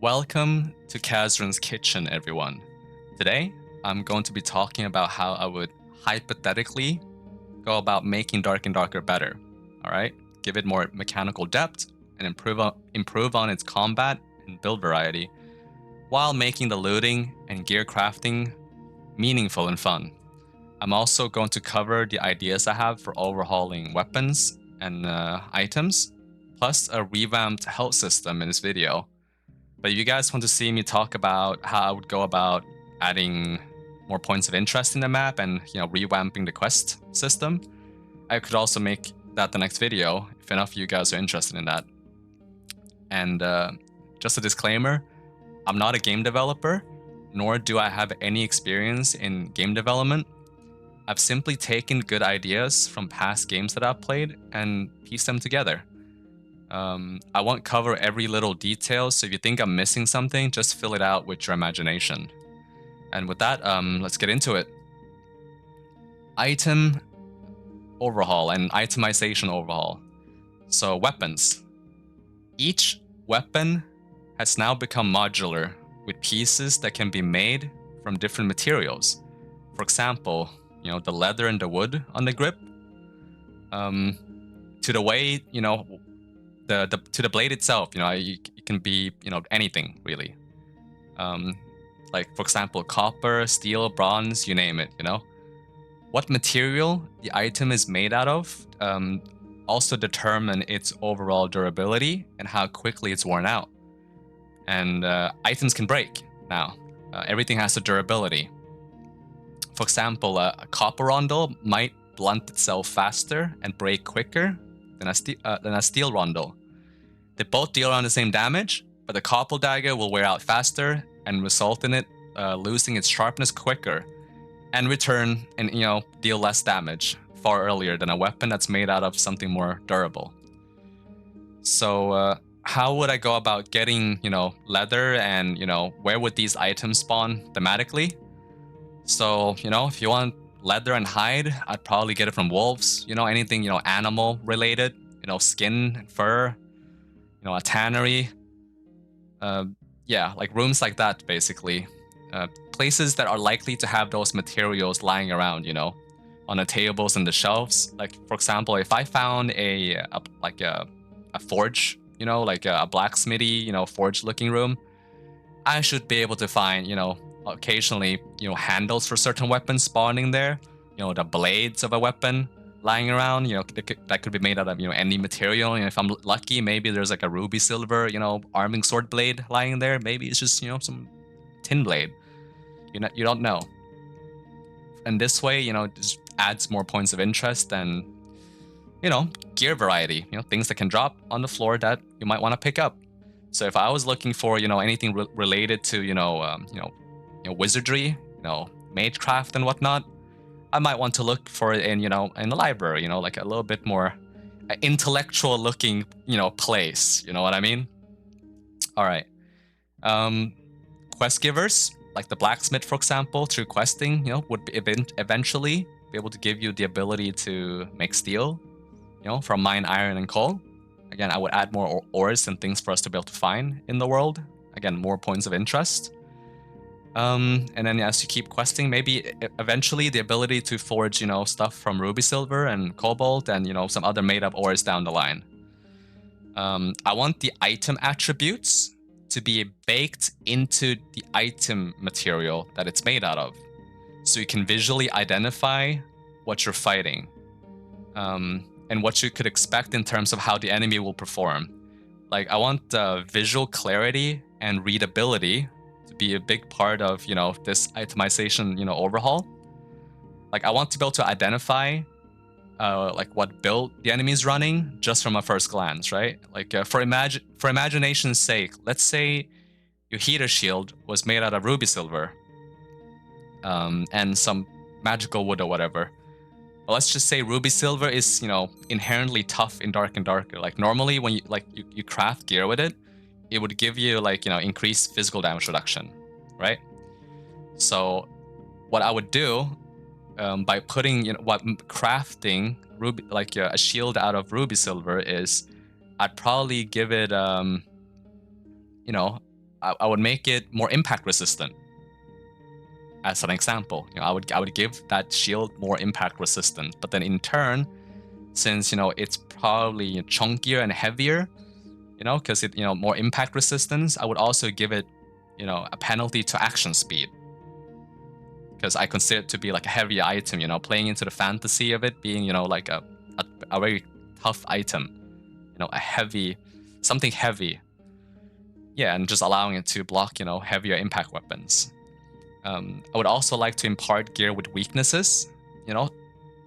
Welcome to Kazaren's Kitchen, everyone. Today, I'm going to be talking about how I would hypothetically go about making Dark and Darker better. All right, give it more mechanical depth and improve on its combat and build variety, while making the looting and gear crafting meaningful and fun. I'm also going to cover the ideas I have for overhauling weapons and items, plus a revamped health system in this video. But if you guys want to see me talk about how I would go about adding more points of interest in the map and revamping the quest system, I could also make that the next video if enough of you guys are interested in that. And just a disclaimer, I'm not a game developer, nor do I have any experience in game development. I've simply taken good ideas from past games that I've played and pieced them together. I won't cover every little detail, so if you think I'm missing something, just fill it out with your imagination. And with that, let's get into it. Item overhaul and itemization overhaul. So weapons. Each weapon has now become modular with pieces that can be made from different materials. For example, the leather and the wood on the grip, to the way, to the blade itself, it can be, anything really. Like for example, copper, steel, bronze, you name it, What material the item is made out of also determine its overall durability and how quickly it's worn out. And items can break now. Everything has a durability. For example, a copper rondel might blunt itself faster and break quicker than a steel rondel. They both deal around the same damage, but the copper dagger will wear out faster and result in it losing its sharpness quicker, and return and deal less damage far earlier than a weapon that's made out of something more durable. So how would I go about getting leather, and where would these items spawn thematically? So if you want leather and hide, I'd probably get it from wolves. Anything animal related. Skin, fur. A tannery. Yeah, like rooms like that, basically. Places that are likely to have those materials lying around, on the tables and the shelves. Like, for example, if I found a forge, like a blacksmithy, forge-looking room, I should be able to find, occasionally, handles for certain weapons spawning there. The blades of a weapon lying around, that could be made out of, any material. If I'm lucky, maybe there's like a ruby silver, arming sword blade lying there. Maybe it's just, some tin blade. You don't know. And this way, just adds more points of interest and, gear variety, things that can drop on the floor that you might want to pick up. So if I was looking for, anything related to, wizardry, magecraft and whatnot, I might want to look for it in, in the library, like a little bit more intellectual looking, place. You know what I mean? All right. Quest givers, like the blacksmith, for example, through questing, would be eventually be able to give you the ability to make steel, from mine iron and coal. Again, I would add more ores and things for us to be able to find in the world. Again, more points of interest. And then as you keep questing, maybe eventually the ability to forge, stuff from ruby silver and cobalt and, some other made up ores down the line. I want the item attributes to be baked into the item material that it's made out of, so you can visually identify what you're fighting, and what you could expect in terms of how the enemy will perform. Like, I want visual clarity and readability to be a big part of, this itemization, overhaul. Like, I want to be able to identify, like, what build the enemy is running just from a first glance, right? Like, for imagination's sake, let's say your heater shield was made out of ruby silver, and some magical wood or whatever. But let's just say ruby silver is, inherently tough in Dark and Darker. Like, normally when you craft gear with it, it would give you like, increased physical damage reduction, right? So what I would do, by putting, crafting ruby, like a shield out of ruby silver, is I'd probably give it, I would make it more impact resistant. As an example, I would give that shield more impact resistant. But then in turn, since it's probably chunkier and heavier, because it more impact resistance, I would also give it a penalty to action speed, because I consider it to be like a heavy item. Playing into the fantasy of it being like a very tough item, something heavy. Yeah, and just allowing it to block heavier impact weapons. I would also like to impart gear with weaknesses,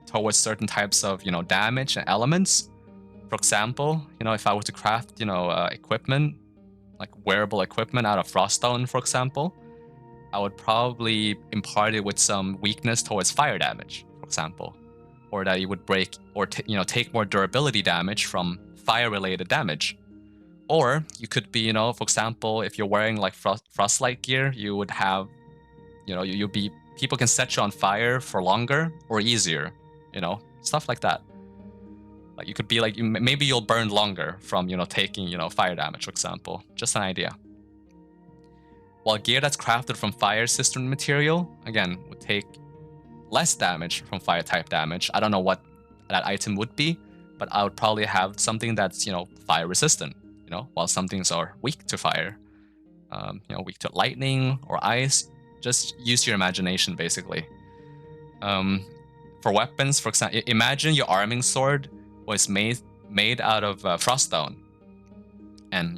towards certain types of damage and elements. For example, if I were to craft equipment, like wearable equipment out of Froststone, for example, I would probably impart it with some weakness towards fire damage, for example, or that it would break or take more durability damage from fire-related damage. Or you could be, for example, if you're wearing like frostlight gear, you would have, you'll be, people can set you on fire for longer or easier, stuff like that. Like you could be like, maybe you'll burn longer from, taking, fire damage, for example. Just an idea. While gear that's crafted from fire system material, again, would take less damage from fire type damage. I don't know what that item would be, but I would probably have something that's, fire resistant, while some things are weak to fire, weak to lightning or ice. Just use your imagination, basically. For weapons, for example, imagine your arming sword was made out of Froststone. And,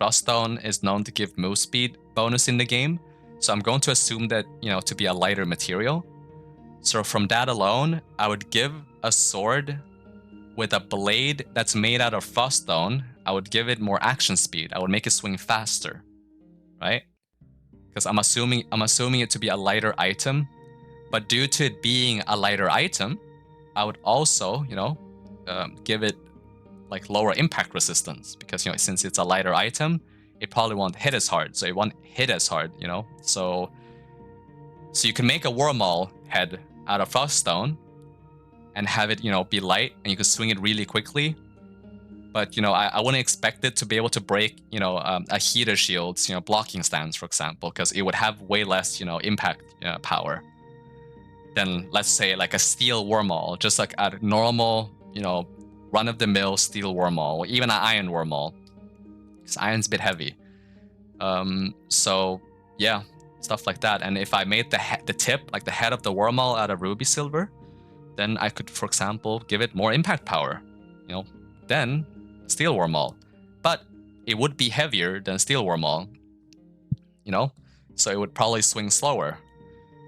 Froststone is known to give move speed bonus in the game. So I'm going to assume that, to be a lighter material. So from that alone, I would give a sword with a blade that's made out of Froststone. I would give it more action speed. I would make it swing faster, right? Because I'm assuming it to be a lighter item. But due to it being a lighter item, I would also, give it like lower impact resistance, because since it's a lighter item, it probably won't hit as hard. So it won't hit as hard, So you can make a Warlock head out of Froststone and have it, be light, and you can swing it really quickly. But I wouldn't expect it to be able to break, a heater shield's, blocking stance, for example, because it would have way less, impact power than, let's say, like a steel Warlock, just like a normal, run-of-the-mill steel Warlock, or even an iron Warlock, because iron's a bit heavy. So yeah, stuff like that. And if I made the tip, like the head of the Warlock, out of ruby silver, then I could, for example, give it more impact power, than steel Warlock. But it would be heavier than steel Warlock, so it would probably swing slower.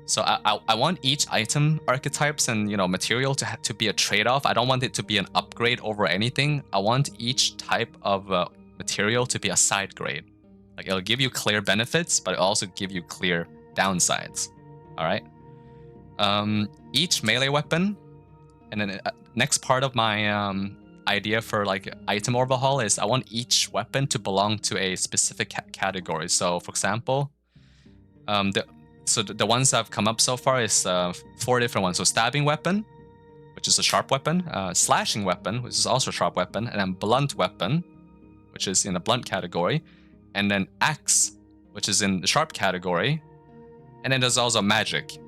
So I want each item archetypes and material to be a trade-off. I don't want it to be an upgrade over anything. I want each type of material to be a side grade. Like it'll give you clear benefits, but it'll also give you clear downsides. All right. Each melee weapon, and then next part of my idea for like item overhaul is I want each weapon to belong to a specific category. So for example, the ones I've come up so far is 4 different ones. So stabbing weapon, which is a sharp weapon, slashing weapon, which is also a sharp weapon, and then blunt weapon, which is in the blunt category, and then axe, which is in the sharp category, and then there's also magic,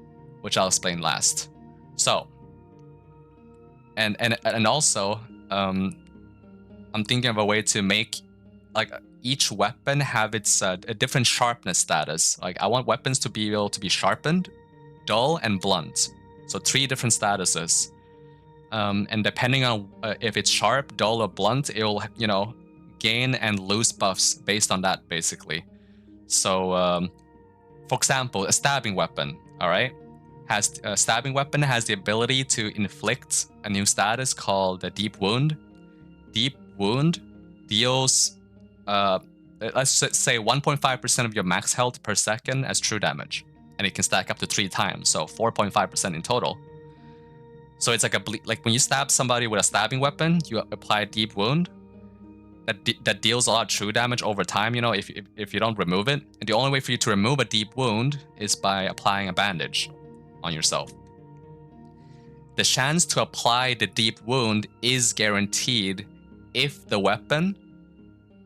which I'll explain last. So, and also, I'm thinking of a way to make like each weapon have its a different sharpness status. Like I want weapons to be able to be sharpened, dull, and blunt. So 3 different statuses. And depending on if it's sharp, dull, or blunt, it will gain and lose buffs based on that, basically. So for example, a stabbing weapon, all right, has a stabbing weapon has the ability to inflict a new status called the Deep Wound. Deep Wound deals let's say 1.5% of your max health per second as true damage, and it can stack up to 3 times, so 4.5% in total. So it's like like when you stab somebody with a stabbing weapon, you apply a Deep Wound that deals a lot of true damage over time, if you don't remove it. And the only way for you to remove a Deep Wound is by applying a bandage on yourself. The chance to apply the Deep Wound is guaranteed if the weapon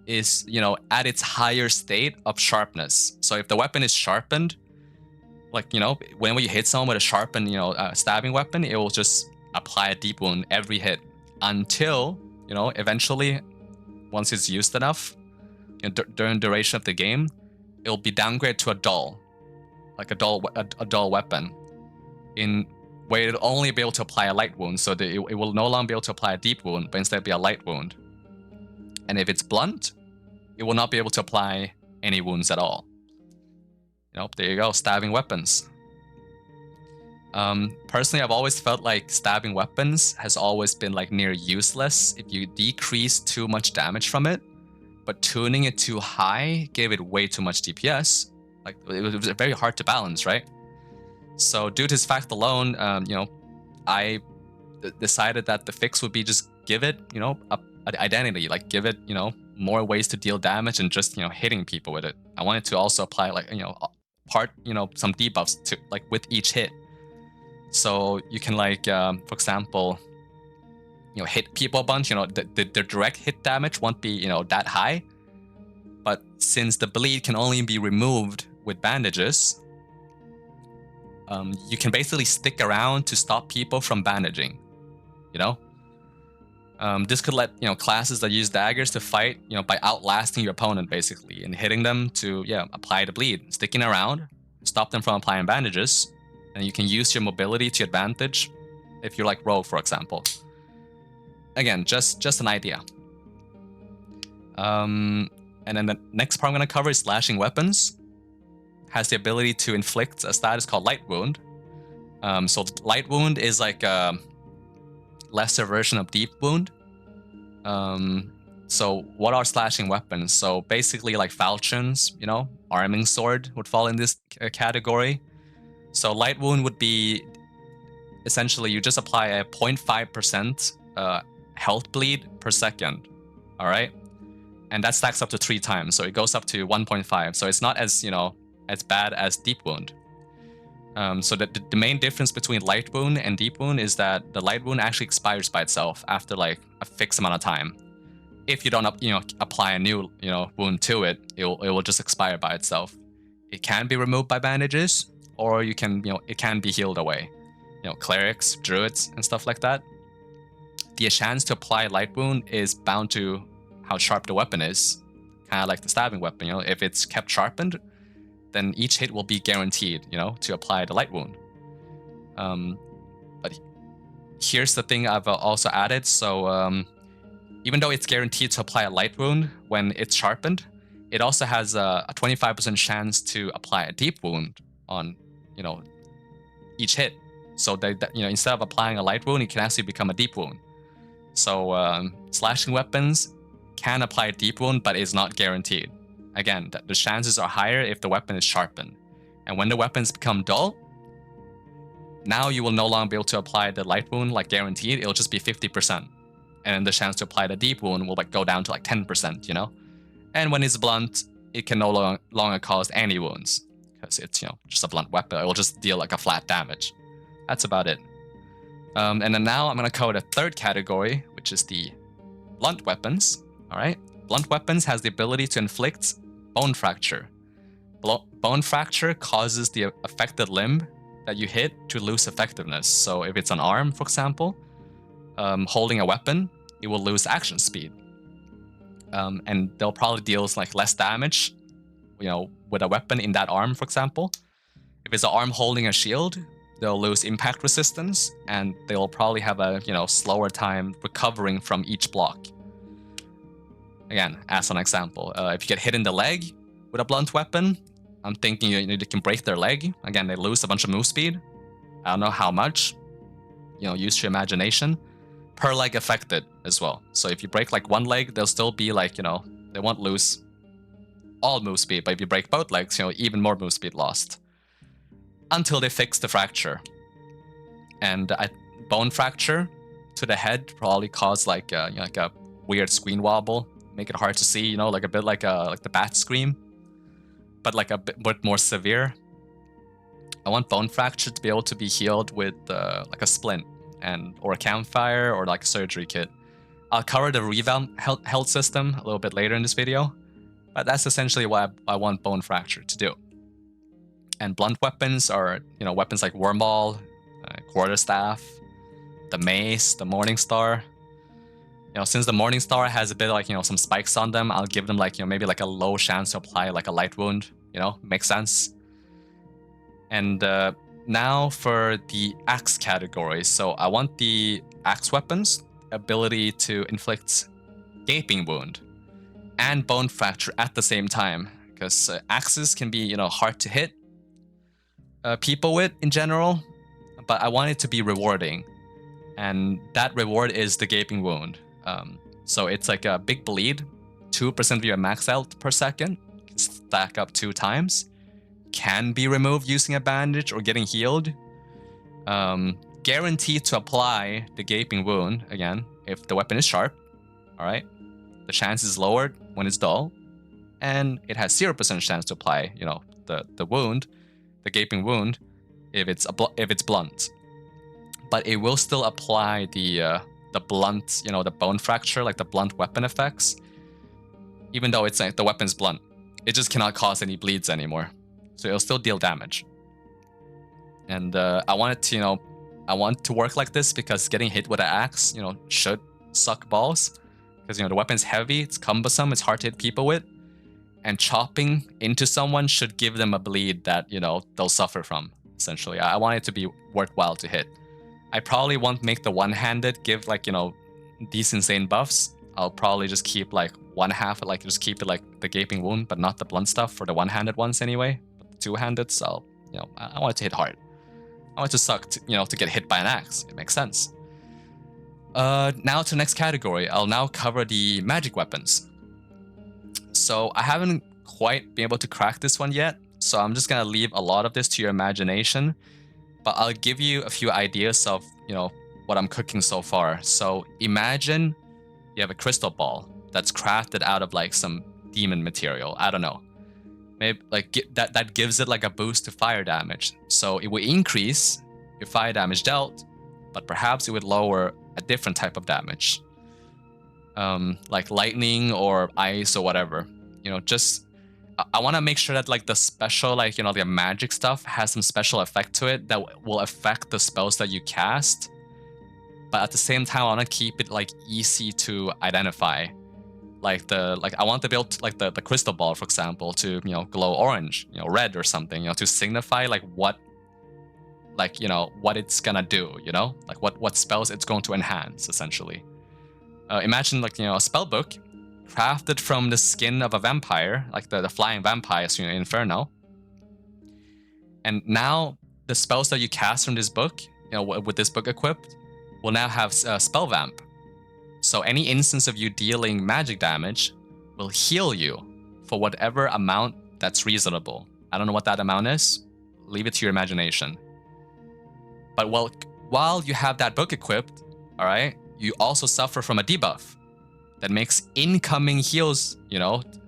is, you know, at its higher state of sharpness. So if the weapon is sharpened, like, you know, whenever you hit someone with a sharpened, you know, stabbing weapon, it will just apply a deep wound every hit until, you know, eventually, once it's used enough, you know, during the duration of the game, it'll be downgraded to a dull, like a dull weapon, in where it'll only be able to apply a light wound. So it will no longer be able to apply a deep wound, but instead be a light wound. And if it's blunt, it will not be able to apply any wounds at all. You know, there you go, stabbing weapons. Personally, I've always felt like stabbing weapons has always been like near useless if you decrease too much damage from it, but tuning it too high gave it way too much DPS. Like, it was very hard to balance, right? So due to this fact alone, you know, I decided that the fix would be just give it, you know, an identity, like give it, you know, more ways to deal damage and just, you know, hitting people with it. I wanted to also apply, like, you know, some debuffs to, like, with each hit. So you can, like, for example, you know, hit people a bunch, you know, the direct hit damage won't be, you know, that high. But since the bleed can only be removed with bandages, you can basically stick around to stop people from bandaging, you know? This could let, you know, classes that use daggers to fight, you know, by outlasting your opponent, basically, and hitting them to, yeah, apply the bleed, sticking around, stop them from applying bandages, and you can use your mobility to advantage if you're like Rogue, for example. Again, just an idea. And then the next part I'm going to cover is slashing weapons. Has the ability to inflict a status called Light Wound. So Light Wound is like a lesser version of Deep Wound. So what are slashing weapons? So basically, like falchions, you know, arming sword would fall in this category. So Light Wound would be essentially you just apply a 0.5% health bleed per second. All right, and that stacks up to 3 times, so it goes up to 1.5. So it's not as, you know, as bad as Deep Wound. So the main difference between Light Wound and Deep Wound is that the Light Wound actually expires by itself after like a fixed amount of time. If you don't, you know, apply a new, you know, wound to it, it will just expire by itself. It can be removed by bandages, or you can, you know, it can be healed away. You know, clerics, druids, and stuff like that. The chance to apply Light Wound is bound to how sharp the weapon is, kind of like the stabbing weapon. You know, if it's kept sharpened, then each hit will be guaranteed, you know, to apply the Light Wound. But here's the thing I've also added. So even though it's guaranteed to apply a Light Wound when it's sharpened, it also has a 25% chance to apply a Deep Wound on, you know, each hit. So that, you know, instead of applying a Light Wound, it can actually become a Deep Wound. So slashing weapons can apply a Deep Wound, but it's not guaranteed. Again, the chances are higher if the weapon is sharpened. And when the weapons become dull, now you will no longer be able to apply the Light Wound like guaranteed. It'll just be 50%. And the chance to apply the Deep Wound will like go down to like 10%, you know? And when it's blunt, it can no longer cause any wounds, because it's, you know, just a blunt weapon. It will just deal like a flat damage. That's about it. And then now I'm going to cover the third category, which is the blunt weapons. All right? Blunt weapons has the ability to inflict bone fracture. Bone fracture causes the affected limb that you hit to lose effectiveness. So if it's an arm, for example, holding a weapon, it will lose action speed. And they'll probably deal like less damage, you know, with a weapon in that arm, for example. If it's an arm holding a shield, they'll lose impact resistance, and they'll probably have a, you know, slower time recovering from each block. Again, as an example, if you get hit in the leg with a blunt weapon, I'm thinking you can break their leg. Again, they lose a bunch of move speed. I don't know how much. You know, use your imagination. Per leg affected as well. So if you break like one leg, they'll still be like, you know, they won't lose all move speed. But if you break both legs, you know, even more move speed lost. Until they fix the fracture. And bone fracture to the head probably cause like, you know, like a weird screen wobble. Make it hard to see, you know, like a bit like the bat scream, but like a bit more severe. I want bone fracture to be able to be healed with like a splint or a campfire or like a surgery kit. I'll cover the revamp health system a little bit later in this video, but that's essentially what I want Bone Fracture to do. And blunt weapons are, weapons like Wormhole, Quarterstaff, the Mace, the Morningstar. Since the Morningstar has a bit like, some spikes on them, I'll give them like, maybe like a low chance to apply like a light wound, makes sense. And now for the axe category. So I want the axe weapons ability to inflict gaping wound and bone fracture at the same time, because axes can be, hard to hit people with in general, but I want it to be rewarding. And that reward is the gaping wound. So it's like a big bleed, 2% of your max health per second, can stack up 2 times, can be removed using a bandage or getting healed. Guaranteed to apply the gaping wound, again, if the weapon is sharp, alright? The chance is lowered when it's dull, and it has 0% chance to apply, the wound, the gaping wound, if it's blunt. But it will still apply the blunt, the bone fracture, like the blunt weapon effects, even though it's like the weapon's blunt. It just cannot cause any bleeds anymore, so it'll still deal damage. And I want it to, I want to work like this because getting hit with an axe, should suck balls, because the weapon's heavy, it's cumbersome, it's hard to hit people with, and chopping into someone should give them a bleed that they'll suffer from. Essentially, I want it to be worthwhile to hit. I probably won't make the one-handed give like, these insane buffs. I'll probably just keep like one half, like just keep it like the gaping wound, but not the blunt stuff for the one-handed ones anyway. But the two-handed, so I want it to hit hard. I want it to suck, to get hit by an axe. It makes sense. Now to the next category. I'll now cover the magic weapons. So I haven't quite been able to crack this one yet, so I'm just gonna leave a lot of this to your imagination. But I'll give you a few ideas of, what I'm cooking so far. So imagine you have a crystal ball that's crafted out of like some demon material. I don't know. Maybe like that gives it like a boost to fire damage. So it will increase your fire damage dealt, but perhaps it would lower a different type of damage. Like lightning or ice or whatever. I want to make sure that like the special, like, the magic stuff has some special effect to it that will affect the spells that you cast. But at the same time, I want to keep it like easy to identify. I want to build like the crystal ball, for example, to, glow orange, red or something, to signify like what it's gonna do, like what spells it's going to enhance, essentially. Imagine like, a spell book crafted from the skin of a vampire, like the flying vampires in Inferno. And now the spells that you cast from this book, with this book equipped, will now have spell vamp. So any instance of you dealing magic damage will heal you for whatever amount that's reasonable. I don't know what that amount is. Leave it to your imagination. But while you have that book equipped, all right, you also suffer from a debuff that makes incoming heals,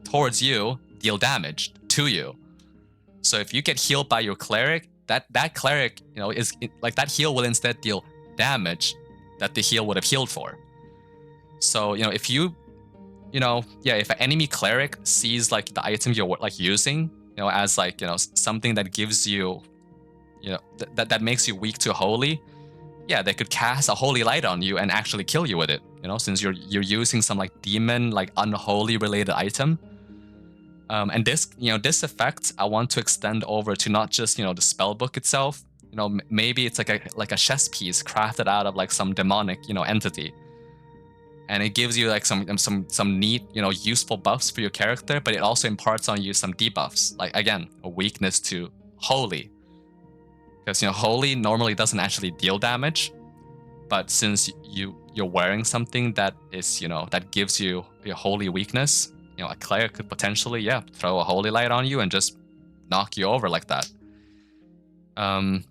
towards you deal damage to you. So if you get healed by your cleric, that cleric, is like that heal will instead deal damage that the heal would have healed for. So, if you, if an enemy cleric sees like the item you're like using, as like, something that gives you, that makes you weak to holy, yeah, they could cast a holy light on you and actually kill you with it, since you're using some like demon, like unholy related item. And this, this effect I want to extend over to not just, the spell book itself. Maybe it's like a chess piece crafted out of like some demonic, entity. And it gives you like some neat, useful buffs for your character, but it also imparts on you some debuffs. Like again, a weakness to holy. Because holy normally doesn't actually deal damage, but since you're wearing something that is that gives you a holy weakness, a cleric could potentially throw a holy light on you and just knock you over like that. And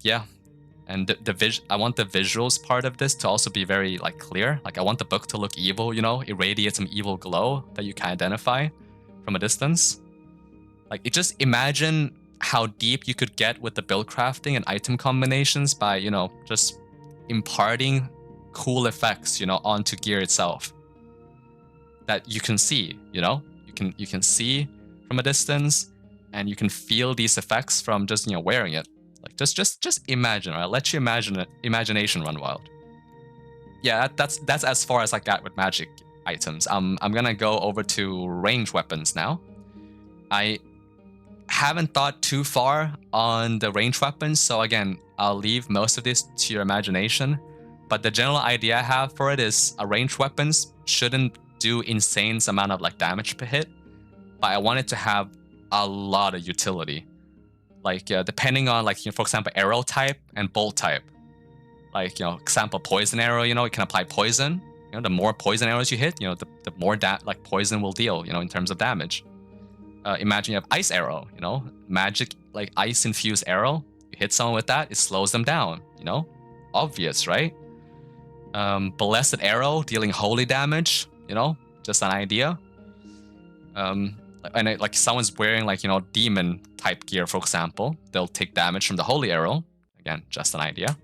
I want the visuals part of this to also be very like clear. Like I want the book to look evil, irradiate some evil glow that you can identify from a distance. Like just imagine how deep you could get with the build crafting and item combinations by, just imparting cool effects, onto gear itself. that you can see, you know? You can see from a distance, and you can feel these effects from just, you know, wearing it. Like just imagine, right? Let your imagination run wild. Yeah, that's as far as I got with magic items. I'm gonna go over to range weapons now. I haven't thought too far on the range weapons, so again, I'll leave most of this to your imagination. But the general idea I have for it is a range weapons shouldn't do insane amount of like damage per hit, but I want it to have a lot of utility. Like depending on like, you know, for example, arrow type and bolt type. Like, you know, example, poison arrow, you know, it can apply poison. You know, the more poison arrows you hit, you know, the more like poison will deal, you know, in terms of damage. Imagine you have ice arrow, you know, magic like ice infused arrow. You hit someone with that, it slows them down, you know, obvious, right? Blessed arrow dealing holy damage, you know, just an idea. And like someone's wearing like, you know, demon type gear, for example, they'll take damage from the holy arrow. Again, just an idea.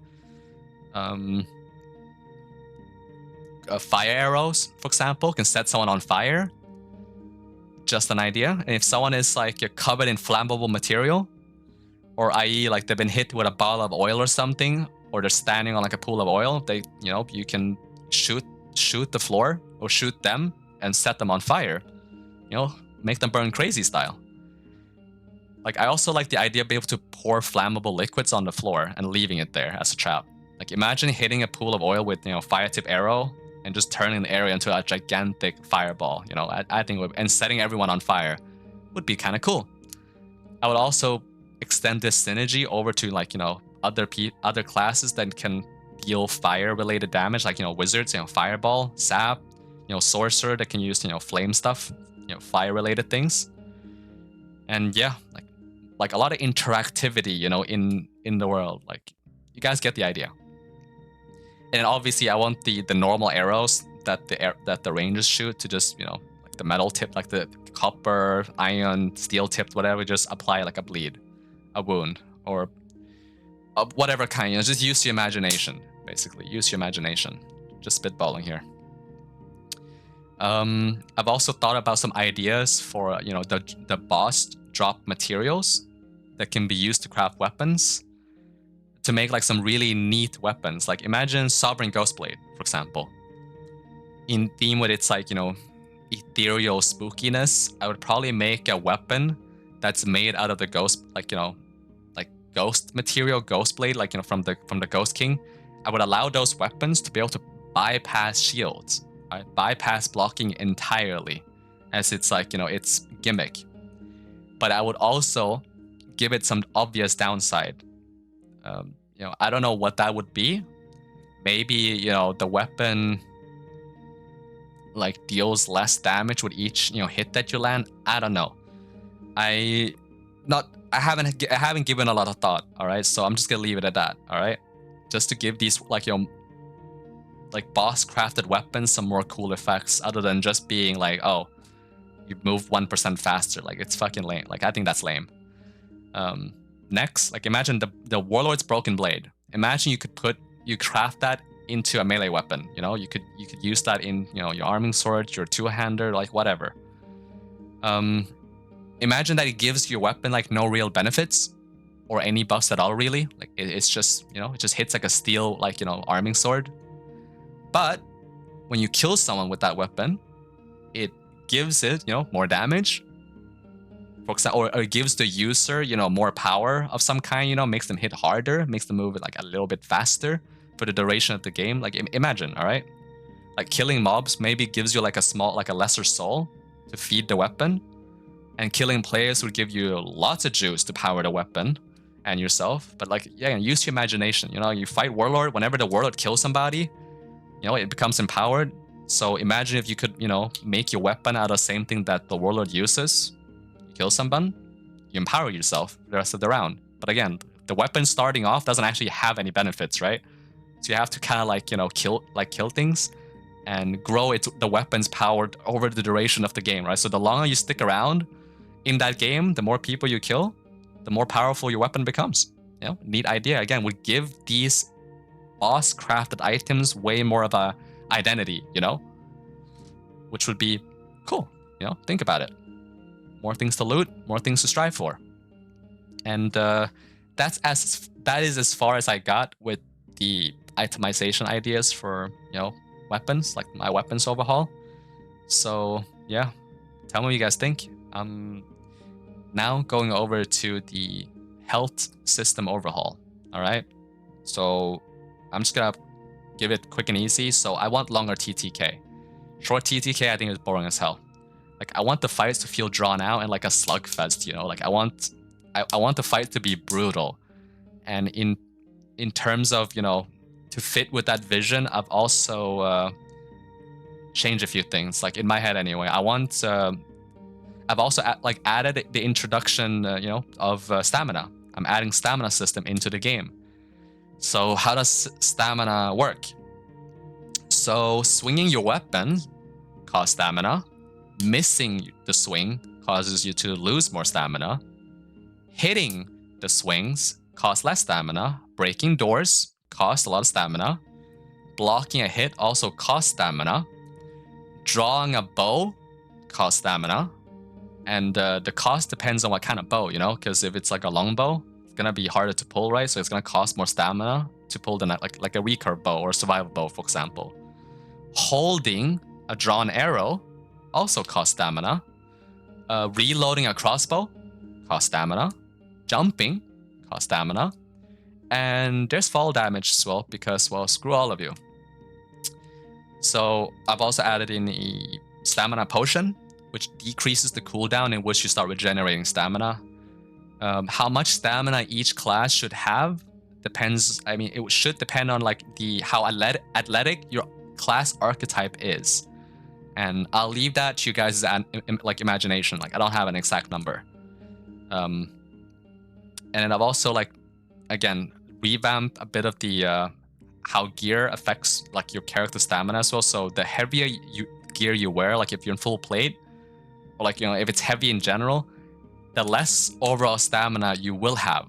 Fire arrows, for example, can set someone on fire. Just an idea. And if someone is like covered in flammable material, or i.e. like they've been hit with a bottle of oil or something, or they're standing on like a pool of oil, they, you know, you can shoot the floor or shoot them and set them on fire. You know, make them burn crazy style. Like I also like the idea of being able to pour flammable liquids on the floor and leaving it there as a trap. Like imagine hitting a pool of oil with, you know, fire tip arrow and just turning the area into a gigantic fireball, you know, I think, and setting everyone on fire would be kind of cool. I would also extend this synergy over to like, you know, other classes that can deal fire-related damage, like, you know, wizards, you know, fireball, sap, you know, sorcerer that can use, you know, flame stuff, you know, fire-related things. And yeah, like a lot of interactivity, you know, in the world. Like, you guys get the idea. And obviously, I want the normal arrows that the rangers shoot to just, you know, like the metal tip, like the copper, iron, steel tipped, whatever, just apply like a bleed, a wound, or whatever kind. You know, just use your imagination. Basically, use your imagination. Just spitballing here. I've also thought about some ideas for, you know, the boss drop materials that can be used to craft weapons, to make like some really neat weapons. Like imagine Sovereign Ghostblade, for example. In theme with its like, you know, ethereal spookiness, I would probably make a weapon that's made out of the ghost, like, you know, like ghost material, Ghostblade, like, you know, from the Ghost King. I would allow those weapons to be able to bypass shields, right? Bypass blocking entirely, as it's like, you know, its gimmick. But I would also give it some obvious downside. You know, I don't know what that would be. Maybe, you know, the weapon like deals less damage with each, you know, hit that you land. I don't know. I haven't given a lot of thought. All right, so I'm just gonna leave it at that. All right, just to give these like, you know, like boss crafted weapons some more cool effects, other than just being like, oh, you move 1% faster. Like, it's fucking lame. Like, I think that's lame. Next, like imagine the Warlord's Broken Blade. Imagine you craft that into a melee weapon. You know, you could use that in, you know, your arming sword, your two-hander, like whatever. Imagine that it gives your weapon like no real benefits or any buffs at all, really. Like it's just, you know, it just hits like a steel, like, you know, arming sword. But when you kill someone with that weapon, it gives it, you know, more damage. For example, or it gives the user, you know, more power of some kind, you know, makes them hit harder, makes them move like a little bit faster for the duration of the game. Like imagine, all right? Like killing mobs maybe gives you like a lesser soul to feed the weapon, and killing players would give you lots of juice to power the weapon and yourself. But like, yeah, use your imagination. You know, you fight Warlord, whenever the Warlord kills somebody, you know, it becomes empowered. So imagine if you could, you know, make your weapon out of the same thing that the Warlord uses. Kill someone, you empower yourself the rest of the round. But again, the weapon starting off doesn't actually have any benefits, right? So you have to kind of like, you know, kill things and grow the weapon's power over the duration of the game, right? So the longer you stick around in that game, the more people you kill, the more powerful your weapon becomes. You know, neat idea. Again, would give these boss crafted items way more of a identity, you know, which would be cool. You know, think about it. More things to loot, more things to strive for. And that is as far as I got with the itemization ideas for, you know, weapons, like my weapons overhaul. So yeah, tell me what you guys think. Now going over to the health system overhaul. All right. So I'm just gonna give it quick and easy. So I want longer TTK. Short TTK, I think is boring as hell. Like I want the fights to feel drawn out and like a slugfest, you know. Like I want the fight to be brutal. And in terms of, you know, to fit with that vision, I've also changed a few things. Like in my head anyway, I've also added the introduction, you know, of stamina. I'm adding stamina system into the game. So how does stamina work? So swinging your weapon costs stamina. Missing the swing causes you to lose more stamina. Hitting the swings costs less stamina. Breaking doors costs a lot of stamina. Blocking a hit also costs stamina. Drawing a bow costs stamina. And the cost depends on what kind of bow, you know, because if it's like a long bow, it's gonna be harder to pull, right? So it's gonna cost more stamina to pull than like a recurve bow or a survival bow, for example. Holding a drawn arrow also costs stamina. Reloading a crossbow costs stamina. Jumping costs stamina. And there's fall damage as well because, well, screw all of you. So I've also added in a stamina potion, which decreases the cooldown in which you start regenerating stamina. How much stamina each class should have depends. I mean, it should depend on like how athletic your class archetype is, and I'll leave that to you guys' like imagination. Like I don't have an exact number. And then I've also like again revamped a bit of the how gear affects like your character stamina as well. So the heavier gear you wear, like if you're in full plate, or like, you know, if it's heavy in general, the less overall stamina you will have.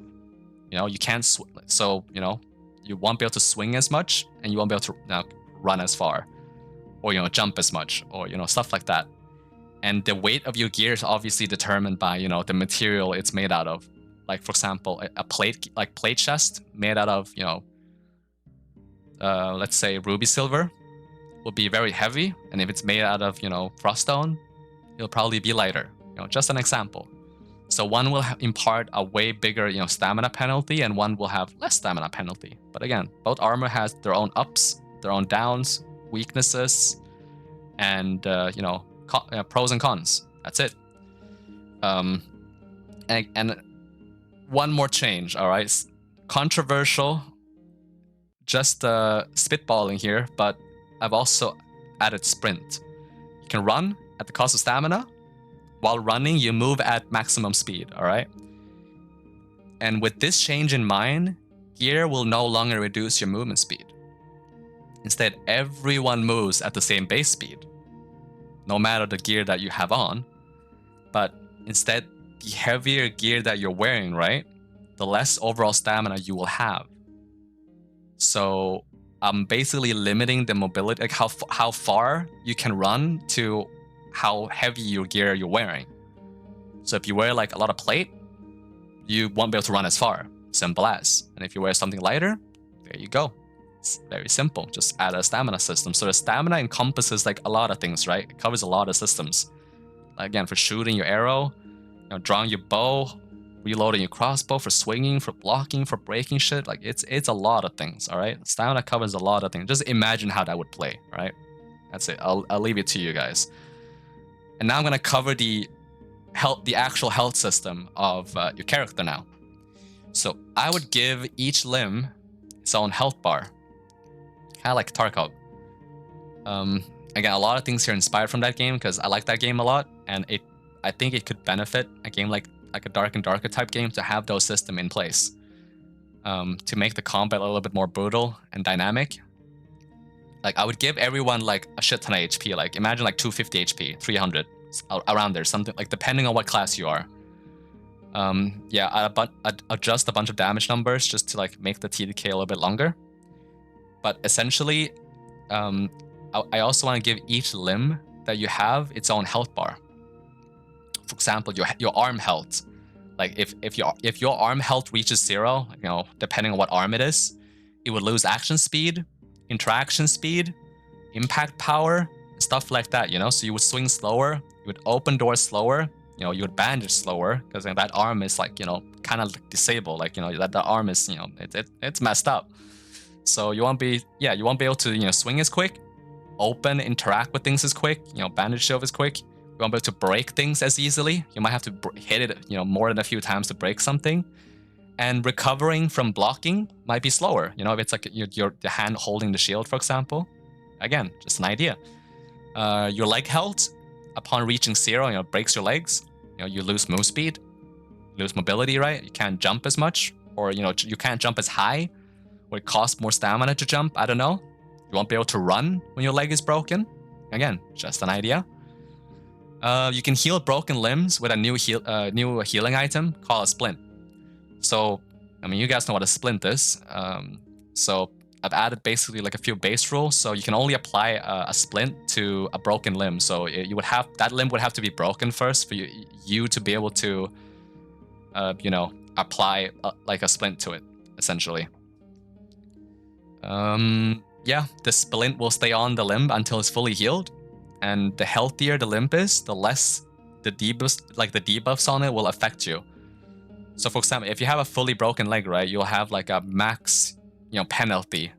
You know, you can't so, you know, you won't be able to swing as much, and you won't be able to run as far, or, you know, jump as much, or, you know, stuff like that. And the weight of your gear is obviously determined by, you know, the material it's made out of. Like, for example, a plate, like plate chest made out of, you know, let's say ruby silver, will be very heavy. And if it's made out of, you know, froststone, it'll probably be lighter. You know, just an example. So one will impart a way bigger, you know, stamina penalty, and one will have less stamina penalty. But again, both armor has their own ups, their own downs, weaknesses, and you know, pros and cons. That's it. And one more change. All right, controversial. Just spitballing here, but I've also added sprint. You can run at the cost of stamina. While running, you move at maximum speed, all right? And with this change in mind, gear will no longer reduce your movement speed. Instead, everyone moves at the same base speed, no matter the gear that you have on. But instead, the heavier gear that you're wearing, right, the less overall stamina you will have. So I'm basically limiting the mobility, like how far you can run to how heavy your gear you're wearing. So if you wear like a lot of plate, you won't be able to run as far. Simple as. And if you wear something lighter, there you go. It's very simple. Just add a stamina system. So the stamina encompasses like a lot of things, right? It covers a lot of systems. Again, for shooting your arrow, you know, drawing your bow, reloading your crossbow, for swinging, for blocking, for breaking shit. Like it's a lot of things, all right? Stamina covers a lot of things. Just imagine how that would play, right? That's it. I'll leave it to you guys. And now I'm gonna cover the actual health system of your character now. So I would give each limb its own health bar, kind of like Tarkov. Again, a lot of things here inspired from that game because I like that game a lot, and I think it could benefit a game like a DarkandDarker type game to have those systems in place, to make the combat a little bit more brutal and dynamic. Like I would give everyone like a shit ton of HP. Like imagine like 250 HP, 300, around there, something like, depending on what class you are. Yeah, I'd adjust a bunch of damage numbers just to like make the TDK a little bit longer. But essentially, I also want to give each limb that you have its own health bar. For example, your arm health. Like if your arm health reaches 0, you know, depending on what arm it is, it would lose action speed, interaction speed, impact power, stuff like that, you know? So you would swing slower, you would open doors slower, you know, you would bandage slower, because that arm is like, you know, kind of disabled, like, you know, that the arm is, you know, it's messed up. So you won't be able to, you know, swing as quick, open, interact with things as quick, you know, bandage shield as quick. You won't be able to break things as easily. You might have to hit it, you know, more than a few times to break something. And recovering from blocking might be slower. You know, if it's like your hand holding the shield, for example. Again, just an idea. Your leg health, upon reaching 0, you know, breaks your legs. You know, you lose move speed, lose mobility, right? You can't jump as much, or, you know, you can't jump as high, or it costs more stamina to jump. I don't know. You won't be able to run when your leg is broken. Again, just an idea. You can heal broken limbs with a new healing item called a splint. So, I mean, you guys know what a splint is. So I've added basically like a few base rules. So you can only apply a splint to a broken limb. So you would have that limb would have to be broken first for you to be able to, you know, apply like a splint to it, essentially. Yeah, the splint will stay on the limb until it's fully healed. And the healthier the limb is, the less the debuffs on it will affect you. So for example, if you have a fully broken leg, right, you'll have like a max, you know, penalty,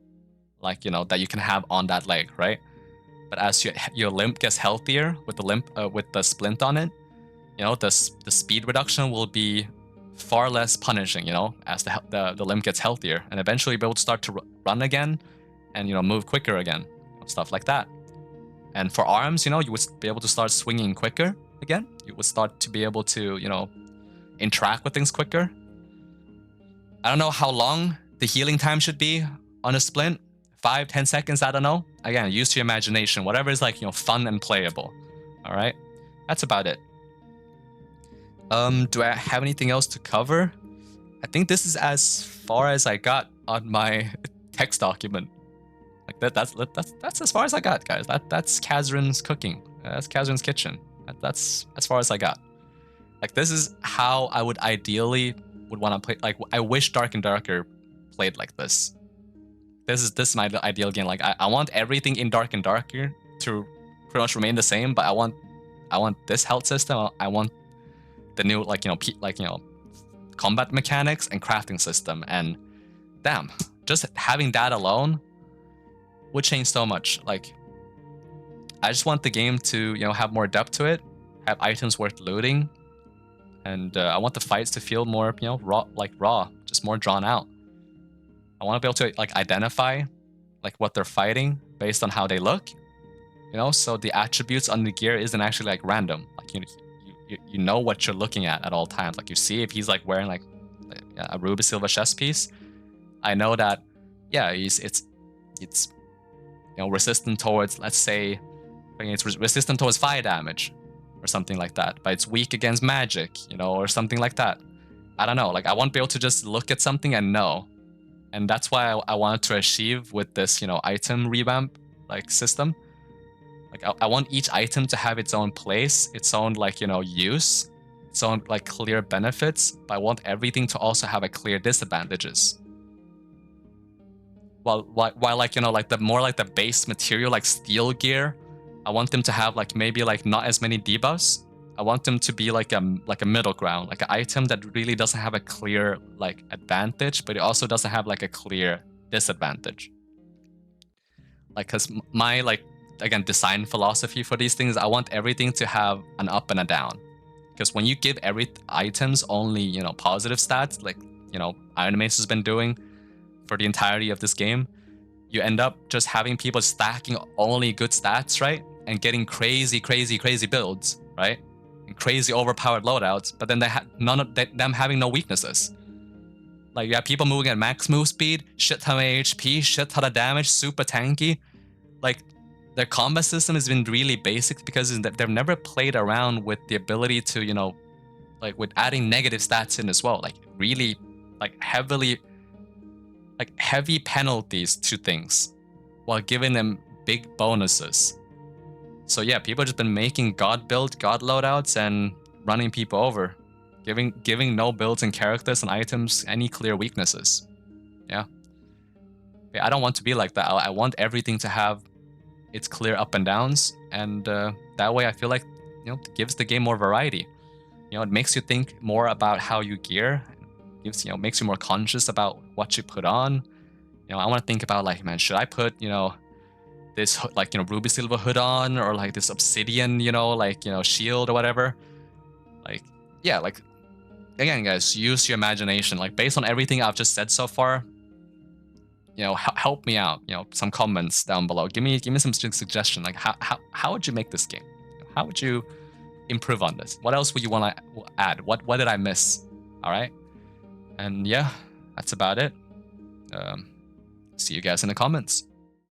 like, you know, that you can have on that leg, right? But as your limb gets healthier with the splint on it, you know, the speed reduction will be far less punishing, you know, as the limb gets healthier, and eventually you'll be able to start to run again, and, you know, move quicker again, stuff like that. And for arms, you know, you would be able to start swinging quicker again. You would start to be able to, you know, interact with things quicker. I don't know how long the healing time should be on a splint. 5-10 seconds, I don't know. Again, use your imagination. Whatever is like, you know, fun and playable. All right, that's about it. Do I have anything else to cover? I think this is as far as I got on my text document. Like that's as far as I got, guys. That's Kazaren's cooking. That's Kazaren's kitchen. That's as far as I got. Like, this is how I would ideally want to play. Like, I wish DarkandDarker played like this. This is my ideal game. Like, I want everything in DarkandDarker to pretty much remain the same, but I want this health system. I want the new, like, you know, combat mechanics and crafting system. And damn, just having that alone would change so much. Like, I just want the game to, you know, have more depth to it, have items worth looting, and I want the fights to feel more, you know, raw, just more drawn out. I want to be able to, like, identify, like, what they're fighting based on how they look, you know, so the attributes on the gear isn't actually, like, random. Like, you know what you're looking at all times. Like, you see if he's, like, wearing, like, a ruby silver chest piece, I know that, yeah, it's you know, resistant towards, let's say, it's resistant towards fire damage or something like that, but it's weak against magic, you know, or something like that. I don't know. Like, I want to be able to just look at something and know. And that's why I wanted to achieve with this, you know, item revamp, like, system. Like, I want each item to have its own place, its own, like, you know, use, its own, like, clear benefits, but I want everything to also have a clear disadvantages. While like, you know, like, the more, like, the base material, like steel gear, I want them to have, like, maybe, like, not as many debuffs. I want them to be like a middle ground, like an item that really doesn't have a clear, like, advantage, but it also doesn't have, like, a clear disadvantage. Like, because my, like, again, design philosophy for these things, I want everything to have an up and a down. Because when you give every items only, you know, positive stats, like, you know, Iron Mace has been doing for the entirety of this game, you end up just having people stacking only good stats, right? And getting crazy builds, right? And crazy overpowered loadouts, but then none of them having no weaknesses. Like, you have people moving at max move speed, shit ton of HP, shit ton of damage, super tanky. Like, their combat system has been really basic because they've never played around with the ability to, you know, like, with adding negative stats in as well. Like, really, like, heavy penalties to things while giving them big bonuses. So yeah, people have just been making god build, god loadouts, and running people over, giving no builds and characters and items any clear weaknesses. Yeah. I don't want to be like that. I want everything to have its clear up and downs, and that way I feel like, you know, it gives the game more variety. You know, it makes you think more about how you gear, gives, you know, makes you more conscious about what you put on. You know, I want to think about like, man, should I put, you know, this like, you know, ruby silver hood on, or like this obsidian, you know, like, you know, shield or whatever. Like, yeah, like, again, guys, use your imagination. Like, based on everything I've just said so far, you know, help me out. You know, some comments down below. Give me some suggestion. Like, how would you make this game? How would you improve on this? What else would you want to add? What did I miss? All right, and yeah, that's about it. See you guys in the comments.